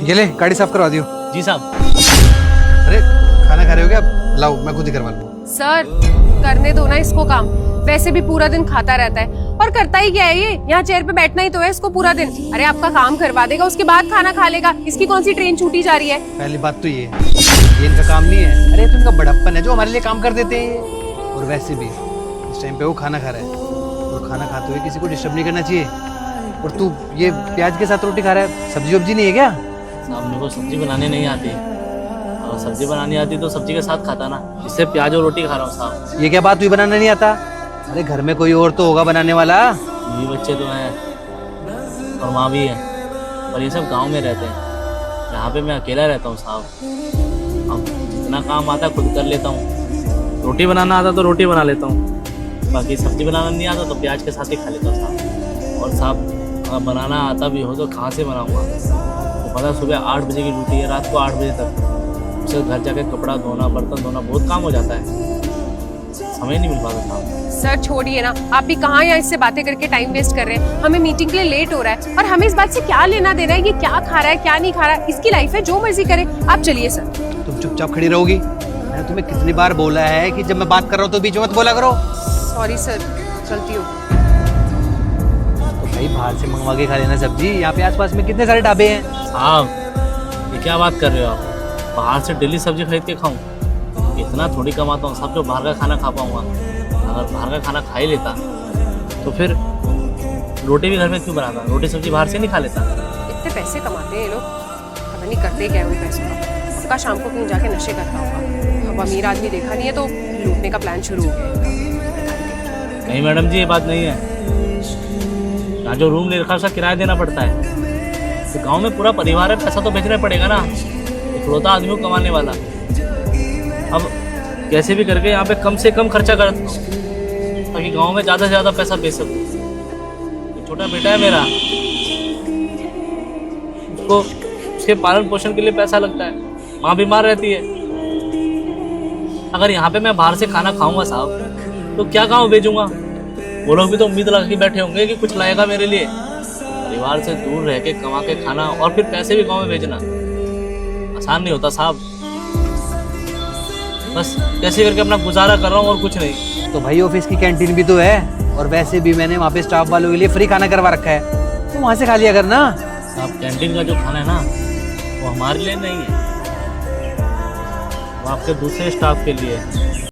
ये ले गाड़ी साफ करवा दियो। जी साहब। अरे खाना खा रहे हो क्या? लाओ मैं खुद ही करवा लूँ। सर करने दो ना इसको काम, वैसे भी पूरा दिन खाता रहता है और करता ही क्या है ये, यहाँ चेयर पे बैठना ही तो है इसको पूरा दिन। अरे आपका काम करवा देगा, उसके बाद खाना खा लेगा। इसकी कौन सी ट्रेन छूटी जा रही है? पहली बात तो ये इनका काम नहीं है। अरे तो इनका बड़प्पन है जो हमारे लिए काम कर देते हैं। और वैसे भी इस टाइम पे वो खाना खा रहा है और खाना खाते हुए किसी को डिस्टर्ब नहीं करना चाहिए। और तू ये प्याज के साथ रोटी खा रहा है, सब्जी वब्जी नहीं है क्या? साहब मेरे को सब्जी बनाने नहीं आती, अगर सब्जी बनानी आती तो सब्जी के साथ खाता ना, इससे प्याज और रोटी खा रहा हूँ साहब। ये क्या बात, तुझे बनाना नहीं आता? अरे घर में कोई और तो होगा बनाने वाला। ये बच्चे तो हैं और माँ भी है, पर ये सब गांव में रहते हैं, यहाँ पे मैं अकेला रहता हूँ साहब। अब जितना काम आता खुद कर लेता हूँ। रोटी बनाना आता तो रोटी बना लेता हूँ, बाकी सब्जी बनाना नहीं आता तो प्याज के साथ ही खा लेता हूँ साहब। और साहब अगर बनाना आता भी हो तो कहाँ से बनाऊँगा? तो पता सुबह 8 बजे की ड्यूटी है, रात को 8 बजे तक। उसे घर जाके कपड़ा धोना, बर्तन धोना, बहुत काम हो जाता है, समय नहीं मिल पाता साहब। सर छोड़िए ना, आप भी कहाँ यहाँ इससे बातें करके टाइम वेस्ट कर रहे हैं। हमें मीटिंग के लिए लेट हो रहा है और हमें इस बात से क्या लेना देना है ये क्या खा रहा है क्या नहीं खा रहा है, इसकी लाइफ है, जो मर्जी करे। आप चलिए सर। तुम चुपचाप खड़ी रहोगी? मैंने तुम्हें कितनी बार बोला है कि जब मैं बात कर रहा हूँ तो बीच में मत बोला करो। सॉरी सर, गलती हो। तो भाई बाहर से मंगवा के खा लेना सब्जी, यहाँ पे आसपास में कितने सारे ढाबे हैं। साहब ये क्या बात कर रहे हो आप? बाहर से डेली सब्जी खरीद के खाऊं? इतना थोड़ी कमाता हूँ साहब जो बाहर का खाना खा पाऊंगा। अगर बाहर का खाना खा ही लेता तो फिर रोटी भी घर में क्यों बनाता? रोटी सब्जी बाहर से नहीं खा लेता? इतने पैसे कमाते हैं ये लोग, पता नहीं करते क्या है उन पैसों का। उनका शाम को कहीं जाके नशे करता होगा। अब अमीर आदमी देखा नहीं है तो लूटने का प्लान शुरू हो गया। नहीं मैडम जी, ये बात नहीं है। यहाँ जो रूम ले रखा है उसका किराया देना पड़ता है, तो गांव में पूरा परिवार है, पैसा तो भेजना पड़ेगा ना। इकलौता आदमी को कमाने वाला, अब कैसे भी करके यहाँ पे कम से कम खर्चा करता हूँ ताकि गांव में ज़्यादा से ज़्यादा पैसा भेज सकूँ। एक छोटा बेटा है मेरा, उसको उसके पालन पोषण के लिए पैसा लगता है, माँ बीमार रहती है। अगर यहाँ पे मैं बाहर से खाना खाऊंगा साहब तो क्या गाँव भेजूंगा? वो लोग भी तो उम्मीद लगा के बैठे होंगे कि कुछ लाएगा मेरे लिए। परिवार से दूर रह के कमा के खाना और फिर पैसे भी गाँव में भेजना आसान नहीं होता साहब। बस कैसे करके अपना गुजारा कर रहा हूँ और कुछ नहीं। तो भाई ऑफिस की कैंटीन भी तो है, और वैसे भी मैंने वहाँ पे स्टाफ वालों के लिए फ्री खाना करवा रखा है, तो वहाँ से खा लिया करना। आप कैंटीन का जो खाना है ना वो हमारे लिए नहीं है, वो आपके दूसरे स्टाफ के लिए है।